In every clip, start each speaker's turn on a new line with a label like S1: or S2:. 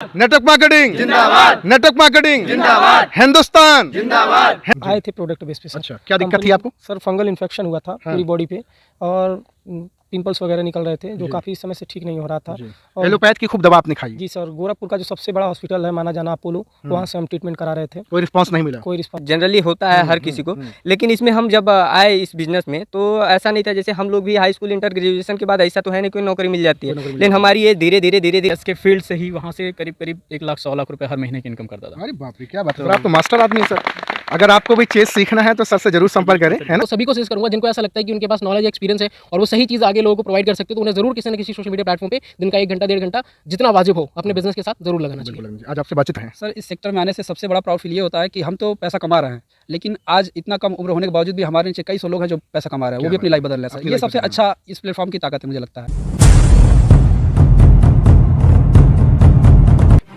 S1: Network marketing
S2: जिंदाबाद।
S1: Network marketing
S2: जिंदाबाद।
S1: हिंदुस्तान
S2: जिंदाबाद।
S3: आए थे प्रोडक्ट बेस पे सर।
S1: अच्छा, क्या दिक्कत थी आपको?
S3: सर फंगल इन्फेक्शन हुआ था पूरी बॉडी पे और पिंपल्स वगैरह निकल रहे थे जो काफ़ी समय से ठीक नहीं हो रहा था। और
S1: एलोपैथ की खूब दवा आपने खाई,
S3: जी सर, गोरखपुर का जो सबसे बड़ा हॉस्पिटल है माना जाना अपोलो, वहाँ से हम ट्रीटमेंट करा रहे थे,
S1: कोई रिस्पांस नहीं मिला।
S3: कोई रिस्पॉन्स।
S4: जनरली होता है हर किसी को, लेकिन इसमें हम जब आए इस बिजनेस में तो ऐसा नहीं था। जैसे हम लोग भी हाई स्कूल इंटर ग्रेजुएशन के बाद ऐसा तो है नहीं कोई नौकरी मिल जाती है, लेकिन हमारी ये धीरे धीरे
S5: इसके फील्ड से ही वहाँ से करीब 1,00,000-1,00,000 रुपए हर महीने की इनकम करता था।
S1: अरे बाप रे, क्या बात है, आप तो मास्टर आदमी है सर। अगर आपको भी चेस सीखना है तो सर से जरूर संपर्क करें, है ना।
S6: तो सभी को सजेस्ट करूंगा जिनको ऐसा लगता है कि उनके पास नॉलेज एक्सपीरियंस है और वो सही चीज़ आगे लोगों को प्रोवाइड कर सकते हैं, तो उन्हें जरूर किसी न किसी सोशल मीडिया प्लेटफॉर्म पे दिन का 1 घंटा 1.5 घंटा जितना वाजिब हो अपने बिजनेस के साथ जरूर लगाना चाहिए।
S1: आज आपसे बातचीत है
S5: सर, इस सेक्टर में आने से सबसे बड़ा प्राउड फील ये होता है कि हम तो पैसा कमा रहे हैं, लेकिन आज इतना कम उम्र होने के बावजूद भी हमारे नीचे कई सौ लोग हैं जो पैसा कमा रहे हैं, वो भी अपनी लाइफ बदल रहे हैं सर। ये सबसे अच्छा इस प्लेटफॉर्म की ताकत है मुझे लगता है।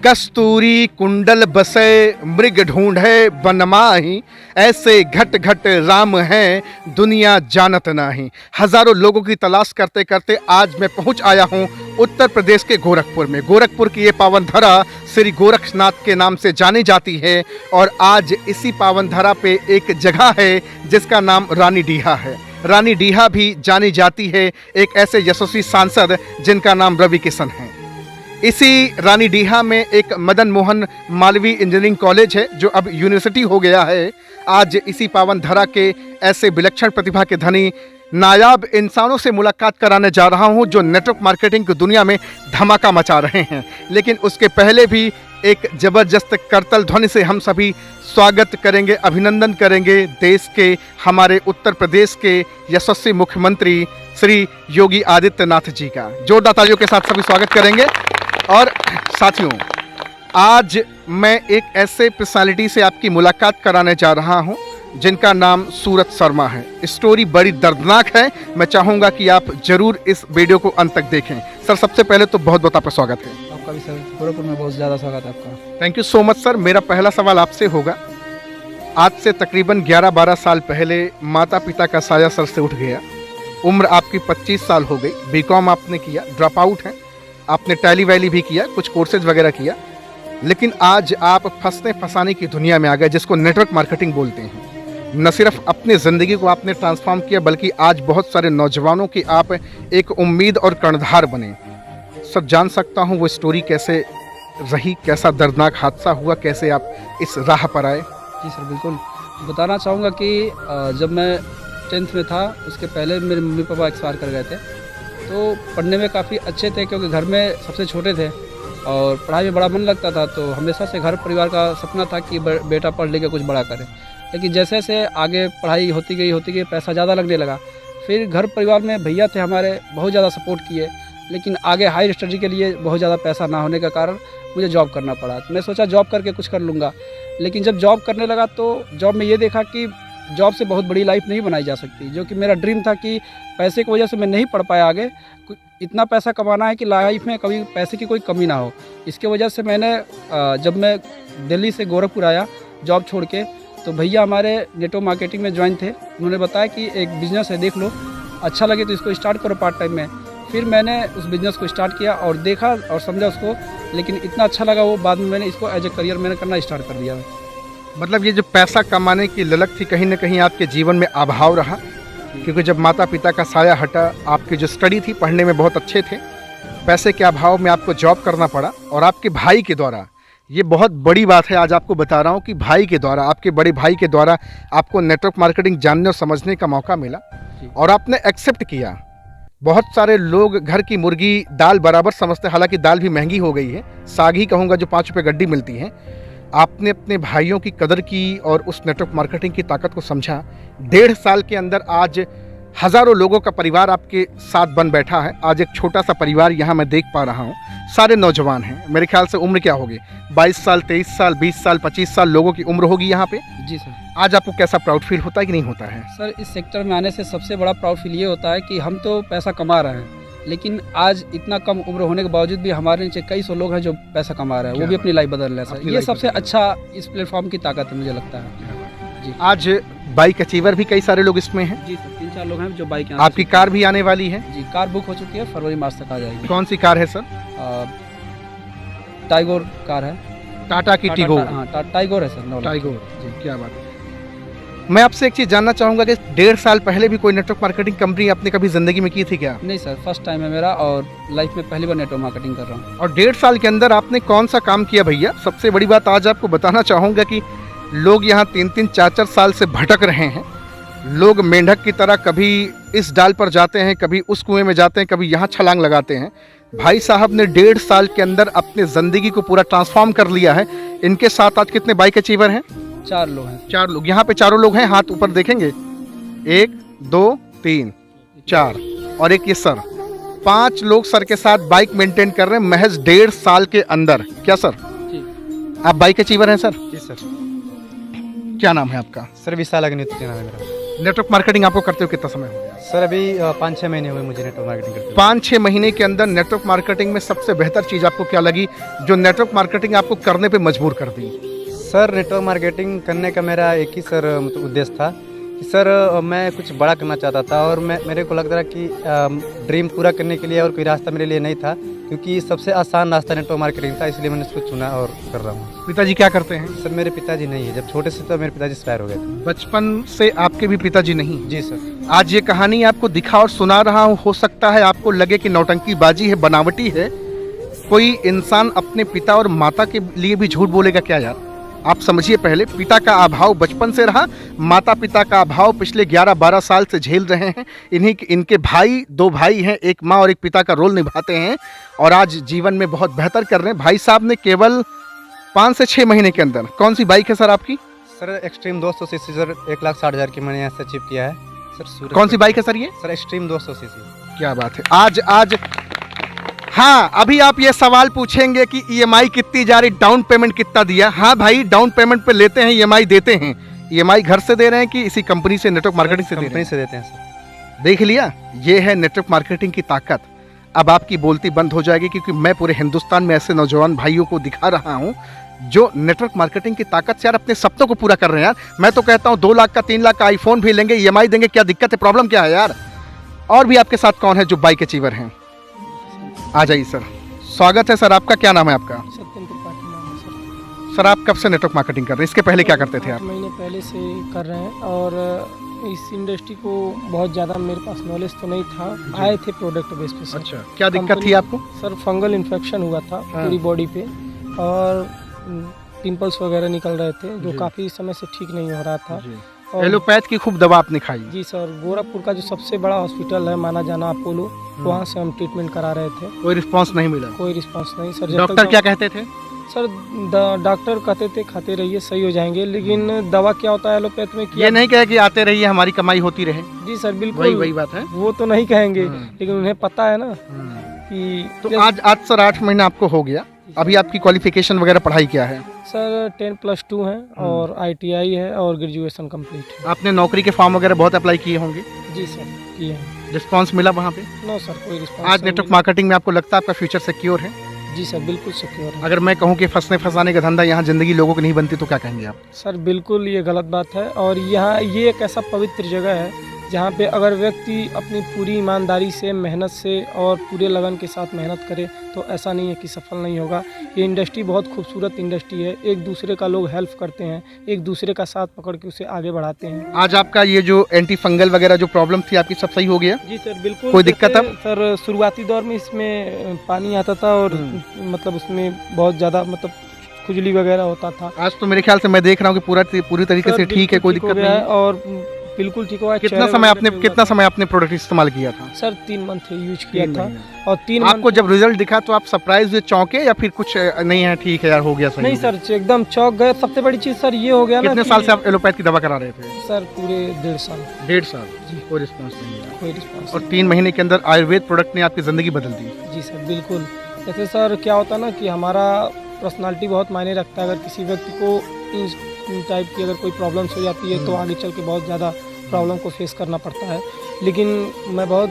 S1: कस्तूरी कुंडल बसे मृग ढूंढे बनमाही, ऐसे घट घट राम हैं दुनिया जानत नाही। हजारों लोगों की तलाश करते करते आज मैं पहुंच आया हूं उत्तर प्रदेश के गोरखपुर में। गोरखपुर की ये पावन धरा श्री गोरखनाथ के नाम से जानी जाती है और आज इसी पावन धरा पे एक जगह है जिसका नाम रानी डीहा है। रानी डीहा भी जानी जाती है एक ऐसे यशस्वी सांसद जिनका नाम रवि किशन है। इसी रानी डीहा में एक मदन मोहन मालवीय इंजीनियरिंग कॉलेज है जो अब यूनिवर्सिटी हो गया है। आज इसी पावन धरा के ऐसे विलक्षण प्रतिभा के धनी नायाब इंसानों से मुलाकात कराने जा रहा हूं जो नेटवर्क मार्केटिंग की दुनिया में धमाका मचा रहे हैं। लेकिन उसके पहले भी एक ज़बरदस्त करतल ध्वनि से हम सभी स्वागत करेंगे, अभिनंदन करेंगे देश के, हमारे उत्तर प्रदेश के यशस्वी मुख्यमंत्री श्री योगी आदित्यनाथ जी का। जोरदार तालियों के साथ सभी स्वागत करेंगे। और साथियों, आज मैं एक ऐसे पर्सनालिटी से आपकी मुलाकात कराने जा रहा हूं जिनका नाम सूरत शर्मा है। स्टोरी बड़ी दर्दनाक है, मैं चाहूँगा कि आप जरूर इस वीडियो को अंत तक देखें। सर, सबसे पहले तो बहुत बहुत आपका स्वागत है।
S5: आपका भी सर, गोरखपुर में बहुत ज़्यादा स्वागत है आपका।
S1: Thank you so much sir. मेरा पहला सवाल आपसे होगा, आज से तकरीबन 11-12 साल पहले माता पिता का साया सर से उठ गया, उम्र आपकी 25 साल हो गई, बीकॉम आपने किया, ड्रॉप आउट हैं, आपने टैली वैली भी किया, कुछ कोर्सेज वगैरह किया, लेकिन आज आप फंसने फंसाने की दुनिया में आ गए जिसको नेटवर्क मार्केटिंग बोलते हैं। न सिर्फ अपनी ज़िंदगी को आपने ट्रांसफॉर्म किया बल्कि आज बहुत सारे नौजवानों की आप एक उम्मीद और कर्णधार बने। सब जान सकता हूँ वो स्टोरी कैसे रही, कैसा दर्दनाक हादसा हुआ, कैसे आप इस राह पर आए?
S5: जी सर, बिल्कुल बताना चाहूँगा कि जब मैं 10th में था उसके पहले मेरे मम्मी पापा एक्सपायर कर गए थे। तो पढ़ने में काफ़ी अच्छे थे क्योंकि घर में सबसे छोटे थे और पढ़ाई में बड़ा मन लगता था, तो हमेशा से घर परिवार का सपना था कि बेटा पढ़ लिख के कुछ बड़ा करे। लेकिन जैसे जैसे आगे पढ़ाई होती गई पैसा ज़्यादा लगने लगा। फिर घर परिवार में भैया थे हमारे, बहुत ज़्यादा सपोर्ट किए, लेकिन आगे हायर स्टडी के लिए बहुत ज़्यादा पैसा ना होने के कारण मुझे जॉब करना पड़ा। तो मैं सोचा जॉब करके कुछ कर लूँगा, लेकिन जब जॉब करने लगा तो जॉब में ये देखा कि जॉब से बहुत बड़ी लाइफ नहीं बनाई जा सकती, जो कि मेरा ड्रीम था कि पैसे की वजह से मैं नहीं पढ़ पाया आगे। इतना पैसा कमाना है कि लाइफ में कभी पैसे की कोई कमी ना हो। इसके वजह से मैंने जब मैं दिल्ली से गोरखपुर आया जॉब छोड़ के, तो भैया हमारे नेटवर्क मार्केटिंग में ज्वाइन थे। उन्होंने बताया कि एक बिज़नेस है, देख लो, अच्छा लगे तो इसको स्टार्ट करो पार्ट टाइम में। फिर मैंने उस बिज़नेस को स्टार्ट किया और देखा और समझा उसको, लेकिन इतना अच्छा लगा वो, बाद में मैंने इसको एज ए करियर मैंने करना स्टार्ट कर दिया।
S1: मतलब ये जो पैसा कमाने की ललक थी कहीं ना कहीं आपके जीवन में अभाव रहा, क्योंकि जब माता पिता का साया हटा, आपकी जो स्टडी थी, पढ़ने में बहुत अच्छे थे, पैसे के अभाव में आपको जॉब करना पड़ा और आपके भाई के द्वारा, ये बहुत बड़ी बात है आज आपको बता रहा हूँ कि भाई के द्वारा, आपके बड़े भाई के द्वारा आपको नेटवर्क मार्केटिंग जानने और समझने का मौका मिला और आपने एक्सेप्ट किया। बहुत सारे लोग घर की मुर्गी दाल बराबर समझते हैं, हालांकि दाल भी महंगी हो गई है, साग ही कहूँगा जो 5 रुपये गड्डी मिलती है। आपने अपने भाइयों की कदर की और उस नेटवर्क मार्केटिंग की ताकत को समझा। 1.5 साल के अंदर आज हज़ारों लोगों का परिवार आपके साथ बन बैठा है। आज एक छोटा सा परिवार यहाँ मैं देख पा रहा हूँ, सारे नौजवान हैं। मेरे ख्याल से उम्र क्या होगी, 22 साल, 23 साल, 20 साल, 25 साल लोगों की उम्र होगी यहाँ पे।
S5: जी सर।
S1: आज आपको कैसा प्राउड फील होता है कि नहीं होता है?
S5: सर, इस सेक्टर में आने से सबसे बड़ा प्राउड फील ये होता है कि हम तो पैसा कमा रहे हैं, लेकिन आज इतना कम उम्र होने के बावजूद भी हमारे नीचे कई सौ लोग हैं जो पैसा कमा रहे हैं, वो भी अपनी लाइफ बदल रहे हैं सर। ये सबसे अच्छा इस प्लेटफॉर्म की ताकत है मुझे लगता है। जी,
S1: आज बाइक अचीवर भी कई सारे लोग इसमें हैं।
S5: जी सर, 3-4 लोग हैं जो बाइक।
S1: आपकी कार भी आने वाली है?
S5: जी, कार बुक हो चुकी है, फरवरी मार्च तक आ जाएगी।
S1: कौन सी कार है सर?
S5: टाइगोर कार है।
S1: टाटा की टिगोर।
S5: हाँ टाइगोर है सर, नॉलेज।
S1: टाइगोर जी, क्या बात है। मैं आपसे एक चीज़ जानना चाहूँगा कि 1.5 साल पहले भी कोई नेटवर्क मार्केटिंग कंपनी आपने कभी ज़िंदगी में की थी क्या?
S5: नहीं सर, फर्स्ट टाइम है मेरा और लाइफ में पहली बार नेटवर्क मार्केटिंग कर रहा हूँ।
S1: और 1.5 साल के अंदर आपने कौन सा काम किया भैया? सबसे बड़ी बात आज आपको बताना चाहूँगा कि लोग यहाँ 3-3, 4-4 साल से भटक रहे हैं। लोग मेंढक की तरह कभी इस डाल पर जाते हैं, कभी उस कुएं में जाते हैं, कभी यहाँ छलांग लगाते हैं। भाई साहब ने 1.5 साल के अंदर अपनी ज़िंदगी को पूरा ट्रांसफॉर्म कर लिया है। इनके साथ आज कितने बाइक अचीवर हैं?
S5: 4 लोग हैं।
S1: 4 लोग। यहाँ पे 4 लोग हैं, हाथ ऊपर देखेंगे। 1 2 3 4 और एक ये सर। 5 लोग सर के साथ बाइक मेंटेन कर रहे हैं महज 1.5 साल के अंदर। क्या सर, आप बाइक अचीवर हैं सर?
S2: जी सर।
S1: क्या नाम है आपका?
S2: सर विशाल अग्निहोत्री नाम है मेरा।
S1: नेटवर्क मार्केटिंग आपको करते हो कितना समय हो गया?
S2: सर अभी 5-6 महीने हुए मुझे नेटवर्क मार्केटिंग करते हुए।
S1: 5-6 महीने के अंदर नेटवर्क मार्केटिंग में सबसे बेहतर चीज़ आपको क्या लगी जो नेटवर्क मार्केटिंग आपको करने पे मजबूर कर दी?
S2: सर नेटवर्क मार्केटिंग करने का मेरा एक ही सर मतलब उद्देश्य था कि सर मैं कुछ बड़ा करना चाहता था और मेरे को लगता था कि ड्रीम पूरा करने के लिए और कोई रास्ता मेरे लिए नहीं था, क्योंकि सबसे आसान रास्ता नेटवर्क मार्केटिंग था, इसलिए मैंने इसको चुना और कर रहा हूँ।
S1: पिताजी क्या करते हैं?
S2: सर मेरे पिताजी नहीं है, जब छोटे से तो मेरे पिताजी एक्सपायर हो गए थे।
S1: बचपन से आपके भी पिताजी नहीं?
S2: जी सर।
S1: आज ये कहानी आपको दिखा और सुना रहा हूँ, हो सकता है आपको लगे कि नौटंकीबाजी है, बनावटी है। कोई इंसान अपने पिता और माता के लिए भी झूठ बोलेगा क्या यार? आप समझिए, पहले पिता का अभाव बचपन से रहा, माता पिता का अभाव पिछले 11-12 साल से झेल रहे हैं। इनके भाई 2 भाई हैं, एक माँ और एक पिता का रोल निभाते हैं और आज जीवन में बहुत बेहतर कर रहे हैं। भाई साहब ने केवल 5 से 6 महीने के अंदर, कौन सी बाइक है सर आपकी?
S2: सर एक्सट्रीम 200 सीसी सर, 1,60,000 की मैंने यहाँ से अचीव किया है सर।
S1: कौन सी बाइक है सर ये?
S2: Sir extreme 200 CC.
S1: क्या बात है। आज हाँ, अभी आप ये सवाल पूछेंगे कि ईएमआई कितनी जा रही, डाउन पेमेंट कितना दिया? हाँ भाई, डाउन पेमेंट पे लेते हैं, ईएमआई देते हैं। ईएमआई घर से दे रहे हैं कि इसी कंपनी से, नेटवर्क मार्केटिंग से दे रहे
S2: कंपनी
S1: हैं?
S2: से देते हैं सर।
S1: देख लिया, ये है नेटवर्क मार्केटिंग की ताकत। अब आपकी बोलती बंद हो जाएगी क्योंकि मैं पूरे हिंदुस्तान में ऐसे नौजवान भाइयों को दिखा रहा हूँ जो नेटवर्क मार्केटिंग की ताकत से यार अपने सपनों को पूरा कर रहे हैं यार। मैं तो कहता हूँ 2 लाख का 3 लाख का आईफोन भी लेंगे, ईएमआई देंगे, क्या दिक्कत है, प्रॉब्लम क्या है यार? और भी आपके साथ कौन है जो बाइक अचीवर हैं? आ जाइए सर, स्वागत है सर। आपका क्या नाम है आपका?
S3: सत्यम त्रिपाठी नाम है सर।
S1: सर आप कब से नेटवर्क मार्केटिंग कर रहे हैं? इसके पहले क्या करते थे
S3: 8
S1: आप?
S3: महीने पहले से कर रहे हैं और इस इंडस्ट्री को बहुत ज़्यादा मेरे पास नॉलेज तो नहीं था। आए थे प्रोडक्ट बेस पे सर।
S1: अच्छा, क्या दिक्कत थी आपको?
S3: सर फंगल इन्फेक्शन हुआ था पूरी बॉडी पे और पिंपल्स वगैरह निकल रहे थे जो काफ़ी समय से ठीक नहीं हो रहा था। और
S1: एलोपैथ की खूब दवा आपने खाई?
S3: जी सर, गोरखपुर का जो सबसे बड़ा हॉस्पिटल है माना जाना अपोलो, वहाँ से हम ट्रीटमेंट करा रहे थे।
S1: कोई रिस्पांस नहीं मिला?
S3: कोई रिस्पांस नहीं सर।
S1: डॉक्टर क्या कहते थे?
S3: सर डॉक्टर कहते थे खाते रहिए सही हो जाएंगे, लेकिन दवा क्या होता है एलोपैथ में
S1: ये नहीं कहे कि आते रहिए हमारी कमाई होती रहे।
S3: जी सर बिल्कुल
S1: वही बात है।
S3: वो तो नहीं कहेंगे, लेकिन उन्हें पता है ना कि
S1: तो आज सर 8 महीना आपको हो गया। अभी आपकी क्वालिफिकेशन वगैरह पढ़ाई क्या है?
S3: सर 10+2 है और ITI है और ग्रेजुएशन कंप्लीट है।
S1: आपने नौकरी के फॉर्म वगैरह बहुत अप्लाई किए होंगे?
S3: जी सर किए हैं।
S1: रिस्पांस मिला वहाँ पे?
S3: नो सर, कोई रिस्पांस।
S1: आज नेटवर्क मार्केटिंग में आपको लगता है आपका फ्यूचर सिक्योर है?
S3: जी सर बिल्कुल सिक्योर है।
S1: अगर मैं कहूँ कि फंसाने का धंधा यहाँ जिंदगी लोगों की नहीं बनती तो क्या कहेंगे आप?
S3: सर बिल्कुल ये गलत बात है और यहाँ ये एक ऐसा पवित्र जगह है जहाँ पे अगर व्यक्ति अपनी पूरी ईमानदारी से, मेहनत से और पूरे लगन के साथ मेहनत करे तो ऐसा नहीं है कि सफल नहीं होगा। ये इंडस्ट्री बहुत खूबसूरत इंडस्ट्री है, एक दूसरे का लोग हेल्प करते हैं, एक दूसरे का साथ पकड़ के उसे आगे बढ़ाते हैं।
S1: आज आपका ये जो एंटी फंगल वगैरह जो प्रॉब्लम थी आपकी सब सही हो गया?
S3: जी सर बिल्कुल।
S1: कोई दिक्कत अब?
S3: सर शुरुआती दौर में इसमें पानी आता था और मतलब उसमें बहुत ज़्यादा मतलब खुजली वगैरह होता था।
S1: आज तो मेरे ख्याल से मैं देख रहा हूँ कि पूरी तरीके से ठीक है, कोई दिक्कत नहीं है
S3: और बिल्कुल ठीक हुआ।
S1: कितना समय आपने प्रोडक्ट इस्तेमाल किया था?
S3: सर 3 मंथ यूज किया था और 3
S1: आपको जब रिजल्ट दिखा तो आप सरप्राइज हुए, चौंके या फिर कुछ नहीं है ठीक है यार हो गया सही?
S3: नहीं सर एकदम चौंक गए। सबसे बड़ी चीज सर ये हो गया ना।
S1: कितने साल से आप एलोपैथ की दवा करा रहे थे?
S3: सर पूरे 1.5 साल।
S1: 1.5 साल
S3: जी।
S1: कोई रिस्पांस नहीं मिला?
S3: कोई रिस्पांस।
S1: और 3 महीने के अंदर आयुर्वेद प्रोडक्ट ने आपकी जिंदगी बदल दी?
S3: जी सर बिल्कुल। जैसे सर क्या होता है ना कि हमारा पर्सनालिटी बहुत मायने रखता है। अगर किसी व्यक्ति को इस टाइप की अगर कोई प्रॉब्लम्स हो जाती है तो आगे चल के बहुत ज़्यादा प्रॉब्लम को फेस करना पड़ता है। लेकिन मैं बहुत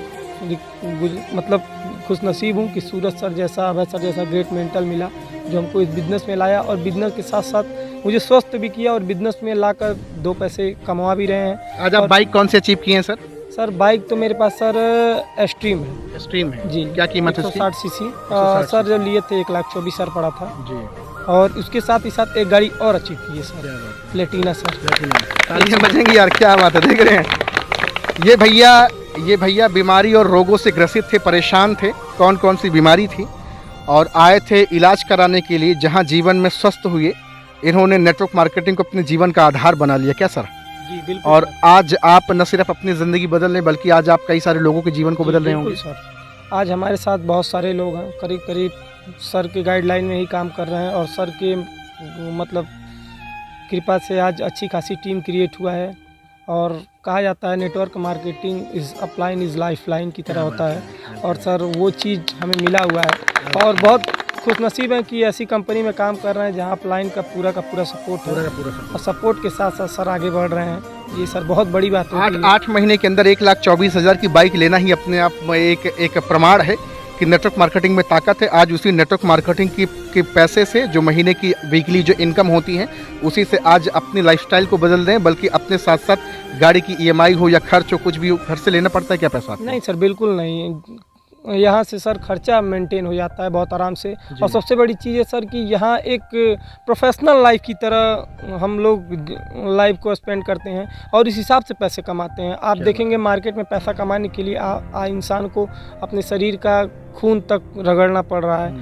S3: मतलब खुशनसीब हूँ कि सूरज सर जैसा, अभय सर जैसा ग्रेट मेंटर मिला जो हमको इस बिज़नेस में लाया और बिज़नेस के साथ साथ मुझे स्वस्थ भी किया और बिज़नेस में लाकर 2 पैसे कमा भी रहे हैं।
S1: आज आप बाइक कौन सी अचीव किए हैं सर?
S3: सर बाइक तो मेरे पास सर एक्सट्रीम है
S1: स्ट्रीम है
S3: जी।
S1: क्या कीमत है इसकी?
S3: 160 सीसी
S1: 160
S3: सर जो लिए थे 1,24,000 पड़ा था।
S1: जी
S3: और उसके साथ ही साथ एक गाड़ी और अच्छी थी ये सर, प्लेटिना सर।
S1: तालियां बजेंगी यार, क्या बात है। देख रहे हैं ये भैया बीमारी और रोगों से ग्रसित थे, परेशान थे। कौन कौन सी बीमारी थी और आए थे इलाज कराने के लिए, जहां जीवन में स्वस्थ हुए। इन्होंने नेटवर्क मार्केटिंग को अपने जीवन का आधार बना लिया, क्या सर?
S3: जी बिल्कुल।
S1: और आज आप न सिर्फ अपनी ज़िंदगी बदल रहे बल्कि आज आप कई सारे लोगों के जीवन को बदल रहे होंगे।
S3: बिल्कुल सर, आज हमारे साथ बहुत सारे लोग हैं, करीब करीब सर के गाइडलाइन में ही काम कर रहे हैं और सर के मतलब कृपा से आज अच्छी खासी टीम क्रिएट हुआ है। और कहा जाता है network marketing is upline is life line की तरह होता है और सर वो चीज़ हमें मिला हुआ है और बहुत खुशनसीब हैं कि ऐसी कंपनी में काम कर रहे हैं जहां अपलाइन का पूरा सपोर्ट है और सपोर्ट के साथ साथ सर आगे बढ़ रहे हैं। ये सर बहुत बड़ी बात है।
S1: 8 महीने के अंदर 1,24,000 की बाइक लेना ही अपने आप में एक प्रमाण है कि नेटवर्क मार्केटिंग में ताकत है। आज उसी नेटवर्क मार्केटिंग के पैसे से जो महीने की वीकली जो इनकम होती है उसी से आज अपनी लाइफस्टाइल को बदल रहे हैं, बल्कि अपने साथ साथ गाड़ी की EMI हो या खर्च हो, कुछ भी हो, घर से लेना पड़ता है क्या पैसा?
S3: नहीं सर बिल्कुल नहीं, यहाँ से सर खर्चा मेंटेन हो जाता है बहुत आराम से। और सबसे बड़ी चीज़ है सर कि यहाँ एक प्रोफेशनल लाइफ की तरह हम लोग लाइफ को स्पेंड करते हैं और इस हिसाब से पैसे कमाते हैं। आप देखेंगे मार्केट में पैसा कमाने के लिए इंसान को अपने शरीर का खून तक रगड़ना पड़ रहा है,